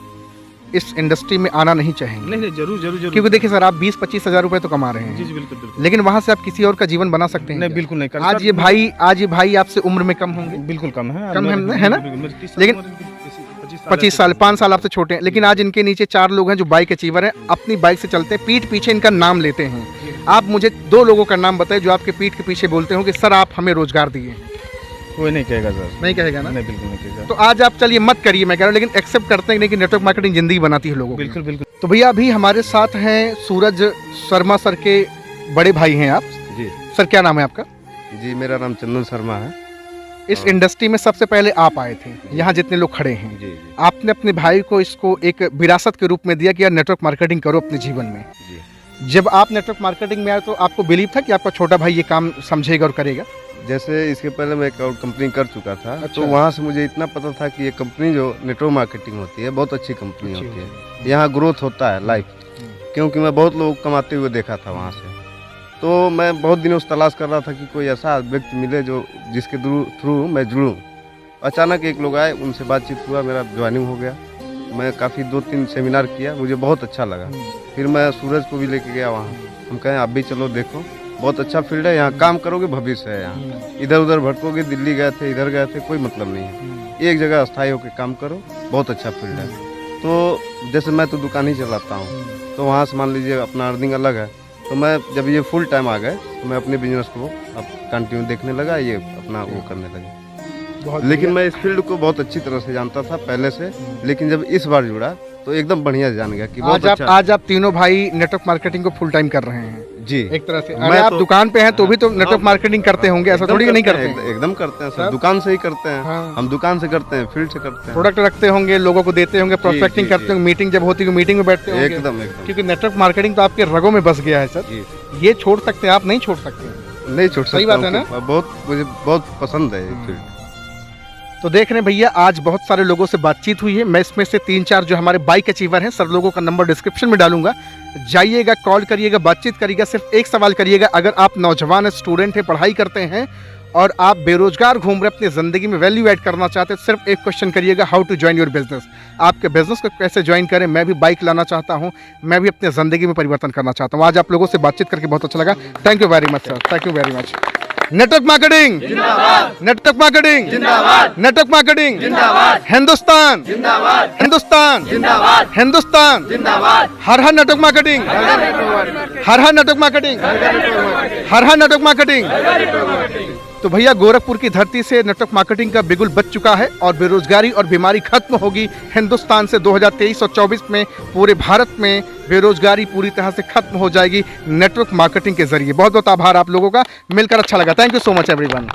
S1: इस इंडस्ट्री में आना नहीं चाहेंगे?
S8: नहीं जरूर जरूर जरूर।
S1: क्योंकि देखिए सर, आप 20-25 हज़ार रुपए तो कमा रहे हैं।
S8: जी बिल्कुल बिल्कुल।
S1: लेकिन वहाँ से आप किसी और का जीवन बना सकते हैं?
S8: नहीं
S1: क्या?
S8: बिल्कुल नहीं कर
S1: आज ये भाई आपसे उम्र में कम होंगे?
S8: बिल्कुल कम है।
S1: कम है ना? लेकिन 25 साल 5 साल आपसे छोटे हैं, लेकिन आज इनके नीचे 4 लोग हैं जो बाइक अचीवर हैं, अपनी बाइक से चलते हैं, पीठ पीछे इनका नाम लेते हैं। आप मुझे 2 लोगों का नाम बताएं जो आपके पीठ के पीछे बोलते हो कि सर आप हमें रोजगार दिए।
S8: कोई नहीं कहेगा सर।
S1: नहीं कहेगा ना?
S8: नहीं बिल्कुल नहीं कहेगा।
S1: तो आज आप चलिए मत करिए, मैं कह रहा हूँ, लेकिन एक्सेप्ट करते हैं नहीं कि नेटवर्क मार्केटिंग जिंदगी बनाती है लोगों की।
S8: बिल्कुल बिल्कुल।
S1: तो भैया अभी हमारे साथ हैं सूरज शर्मा सर के बड़े भाई हैं आप।
S9: जी
S1: सर क्या नाम है आपका?
S9: जी, मेरा नाम चंदन शर्मा है।
S1: इस इंडस्ट्री में सबसे पहले आप आए थे, यहाँ जितने लोग खड़े हैं।
S9: जी
S1: आपने अपने भाई को इसको एक विरासत के रूप में दिया कि यार नेटवर्क मार्केटिंग करो अपने जीवन में।
S9: जी।
S1: जब आप नेटवर्क मार्केटिंग में आए तो आपको बिलीव था कि आपका छोटा भाई ये काम समझेगा और करेगा?
S9: जैसे इसके पहले मैं एक और कंपनी कर चुका था।
S1: अच्छा।
S9: तो वहाँ से मुझे इतना पता था कि ये कंपनी जो नेटवर्क मार्केटिंग होती है बहुत अच्छी कंपनी होती है। यहाँ ग्रोथ होता है लाइफ, क्योंकि मैं बहुत लोग कमाते हुए देखा था वहाँ से। तो मैं बहुत दिनों से तलाश कर रहा था कि कोई ऐसा व्यक्ति मिले जो जिसके थ्रू मैं जुड़ूँ। अचानक एक लोग आए, उनसे बातचीत हुआ, मेरा ज्वाइनिंग हो गया। मैं काफ़ी 2-3 सेमिनार किया, मुझे बहुत अच्छा लगा। फिर मैं सूरज को भी लेके गया वहाँ। हम कहें आप भी चलो, देखो बहुत अच्छा फील्ड है, यहाँ काम करोगे भविष्य है। यहाँ इधर उधर भटकोगे, दिल्ली गए थे, इधर गए थे, कोई मतलब नहीं है। एक जगह स्थायी होकर काम करो, बहुत अच्छा फील्ड है। तो जैसे मैं तो दुकान ही चलाता हूँ, तो वहाँ से मान लीजिए अपना अर्निंग अलग है। तो मैं जब ये फुल टाइम आ गए तो मैं अपने बिजनेस को अब कंटिन्यू देखने लगा, ये अपना वो करने लगे। लेकिन मैं इस फील्ड को बहुत अच्छी तरह से जानता था पहले से, लेकिन जब इस बार जुड़ा तो एकदम बढ़िया जान गया कि बहुत अच्छा।
S1: आज आप तीनों भाई नेटवर्क मार्केटिंग को फुल टाइम कर रहे हैं।
S9: जी
S1: एक तरह से।
S9: मैं
S1: अरे आप
S9: तो-
S1: दुकान पे हैं तो भी तो नेटवर्क मार्केटिंग करते होंगे, ऐसा थोड़ी नहीं करते हैं?
S9: एकदम करते हैं सर, दुकान से ही करते हैं।
S1: हाँ।
S9: हम दुकान से करते हैं, फील्ड से करते हैं।
S1: प्रोडक्ट रखते होंगे, लोगों को देते होंगे, प्रोस्पेक्टिंग
S9: जी,
S1: करते
S9: जी।
S1: होंगे, मीटिंग जब होती है मीटिंग में बैठते होंगे।
S9: एकदम एकदम।
S1: क्योंकि नेटवर्क मार्केटिंग तो आपके रगों में बस गया है सर।
S9: जी
S1: ये छोड़ सकते हैं आप, नहीं छोड़ सकते।
S9: नहीं छोड़ सकता।
S1: सही बात है ना?
S9: मुझे बहुत पसंद है ये फील्ड।
S1: तो देख रहे हैं भैया, आज बहुत सारे लोगों से बातचीत हुई है। मैं इसमें से 3-4 जो हमारे बाइक अचीवर हैं, सब लोगों का नंबर डिस्क्रिप्शन में डालूंगा। जाइएगा, कॉल करिएगा, बातचीत करिएगा। सिर्फ एक सवाल करिएगा, अगर आप नौजवान स्टूडेंट हैं, पढ़ाई करते हैं और आप बेरोजगार घूम रहे, अपनी ज़िंदगी में वैल्यू ऐड करना चाहते हैं, सिर्फ एक क्वेश्चन करिएगा, how to join your business. आपके बिजनेस को कैसे ज्वाइन करें। मैं भी बाइक लाना चाहता हूँ, मैं भी अपनी ज़िंदगी में परिवर्तन करना चाहता हूँ। आज आप लोगों से बातचीत करके बहुत अच्छा लगा। Thank you very much sir, thank you very much. Network marketing जिंदाबाद, नेटवर्क मार्केटिंग जिंदाबाद, नेटवर्क मार्केटिंग जिंदाबाद, हिंदुस्तान जिंदाबाद, हिंदुस्तान जिंदाबाद, हिंदुस्तान जिंदाबाद। हर हर नेटवर्क मार्केटिंग, हर हर नेटवर्क मार्केटिंग, हर हर नेटवर्क मार्केटिंग। तो भैया, गोरखपुर की धरती से नेटवर्क मार्केटिंग का बिगुल बच चुका है और बेरोजगारी और बीमारी खत्म होगी हिंदुस्तान से। 2023 और 24 में पूरे भारत में बेरोजगारी पूरी तरह से खत्म हो जाएगी नेटवर्क मार्केटिंग के जरिए। बहुत बहुत आभार आप लोगों का, मिलकर अच्छा लगा। Thank you so much everyone.